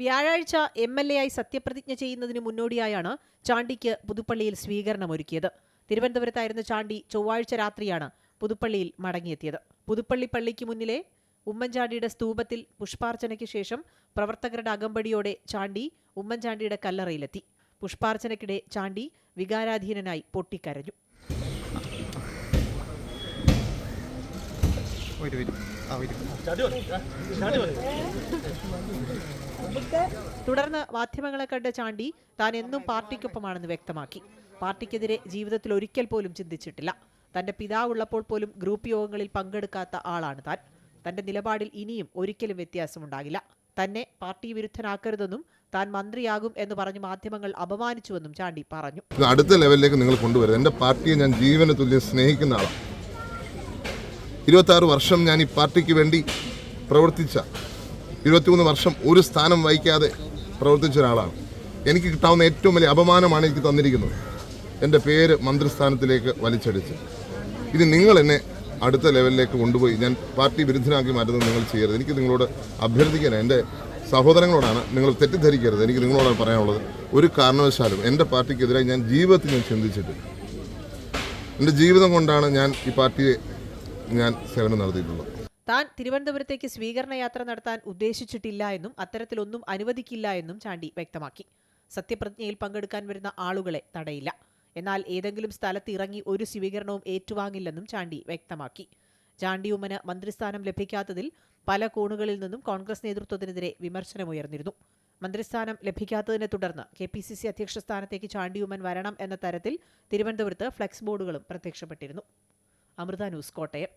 വ്യാഴാഴ്ച MLA ആയി സത്യപ്രതിജ്ഞ ചെയ്യുന്നതിന് മുന്നോടിയായാണ് ചാണ്ടിക്ക് പുതുപ്പള്ളിയിൽ സ്വീകരണമൊരുക്കിയത്. തിരുവനന്തപുരത്തായിരുന്ന ചാണ്ടി ചൊവ്വാഴ്ച രാത്രിയാണ് പുതുപ്പള്ളിയിൽ മടങ്ങിയെത്തിയത്. പുതുപ്പള്ളി പള്ളിക്ക് മുന്നിലെ ഉമ്മൻചാണ്ടിയുടെ സ്തൂപത്തിൽ പുഷ്പാർച്ചനയ്ക്ക് ശേഷം പ്രവർത്തകരുടെ അകമ്പടിയോടെ ചാണ്ടി ഉമ്മൻചാണ്ടിയുടെ കല്ലറയിലെത്തി. പുഷ്പാർച്ചനയ്ക്കിടെ ചാണ്ടി വികാരാധീനനായി പൊട്ടിക്കരഞ്ഞു. തുടർന്ന് മാധ്യമങ്ങളെ കണ്ട ചാണ്ടി താൻ എന്നും പാർട്ടിക്കൊപ്പമാണെന്ന് വ്യക്തമാക്കി. പാർട്ടിക്കെതിരെ ജീവിതത്തിൽ ഒരിക്കൽ പോലും ചിന്തിച്ചിട്ടില്ല. തന്റെ പിതാവുള്ളപ്പോൾ പോലും ഗ്രൂപ്പ് യോഗങ്ങളിൽ പങ്കെടുക്കാത്ത ആളാണ് താൻ. തന്റെ നിലപാടിൽ ഇനിയും ഒരിക്കലും വ്യത്യാസമുണ്ടാകില്ല. തന്നെ പാർട്ടി വിരുദ്ധനാക്കരുതെന്നും താൻ മന്ത്രിയാകും എന്ന് പറഞ്ഞ് മാധ്യമങ്ങൾ അപമാനിച്ചുവെന്നും ചാണ്ടി പറഞ്ഞു. അടുത്ത ലെവലിലേക്ക് നിങ്ങൾ കൊണ്ടുവരുന്നത് എന്റെ പാർട്ടിയെ ഞാൻ ജീവന തുല്യം സ്നേഹിക്കുന്ന ആളാണ്. 26 വർഷം ഞാൻ ഈ പാർട്ടിക്ക് വേണ്ടി പ്രവർത്തിച്ച 23 വർഷം ഒരു സ്ഥാനം വഹിക്കാതെ പ്രവർത്തിച്ച ഒരാളാണ്. എനിക്ക് കിട്ടാവുന്ന ഏറ്റവും വലിയ അപമാനമാണ് എനിക്ക് തന്നിരിക്കുന്നത്. എൻ്റെ പേര് മന്ത്രിസ്ഥാനത്തിലേക്ക് വലിച്ചടിച്ച്. ഇത് നിങ്ങൾ എന്നെ അടുത്ത ലെവലിലേക്ക് കൊണ്ടുപോയി ഞാൻ പാർട്ടി വിരുദ്ധനാക്കി മാറ്റുന്നത് നിങ്ങൾ ചെയ്യരുത്. എനിക്ക് നിങ്ങളോട് അഭ്യർത്ഥിക്കാൻ എൻ്റെ സഹോദരങ്ങളോടാണ്, നിങ്ങൾ തെറ്റിദ്ധരിക്കരുത്. എനിക്ക് നിങ്ങളോടാണ് പറയാനുള്ളത്. ഒരു കാരണവശാലും എൻ്റെ പാർട്ടിക്കെതിരായി ഞാൻ ജീവിതത്തിൽ ഞാൻ ചിന്തിച്ചിട്ടില്ല. എൻ്റെ ജീവിതം കൊണ്ടാണ് ഞാൻ ഈ പാർട്ടിയെ ഞാൻ സേവനം നടത്തിയിട്ടുള്ളത്. താൻ തിരുവനന്തപുരത്തേക്ക് സ്വീകരണ യാത്ര നടത്താൻ ഉദ്ദേശിച്ചിട്ടില്ല എന്നും അത്തരത്തിലൊന്നും അനുവദിക്കില്ല എന്നും ചാണ്ടി വ്യക്തമാക്കി. സത്യപ്രതിജ്ഞയിൽ പങ്കെടുക്കാൻ വരുന്ന ആളുകളെ തടയില്ല. എന്നാൽ ഏതെങ്കിലും സ്ഥലത്ത് ഇറങ്ങി ഒരു സ്വീകരണവും ഏറ്റുവാങ്ങില്ലെന്നും ചാണ്ടി വ്യക്തമാക്കി. ചാണ്ടി ഉമ്മന് മന്ത്രിസ്ഥാനം ലഭിക്കാത്തതിൽ പല കോണുകളിൽ നിന്നും കോൺഗ്രസ് നേതൃത്വത്തിനെതിരെ വിമർശനമുയർന്നിരുന്നു. മന്ത്രിസ്ഥാനം ലഭിക്കാത്തതിനെ തുടർന്ന് KPCC അധ്യക്ഷ സ്ഥാനത്തേക്ക് ചാണ്ടി ഉമ്മൻ വരണം എന്ന തരത്തിൽ തിരുവനന്തപുരത്ത് ഫ്ലെക്സ് ബോർഡുകളും പ്രത്യക്ഷപ്പെട്ടിരുന്നു. അമൃത ന്യൂസ്, കോട്ടയം.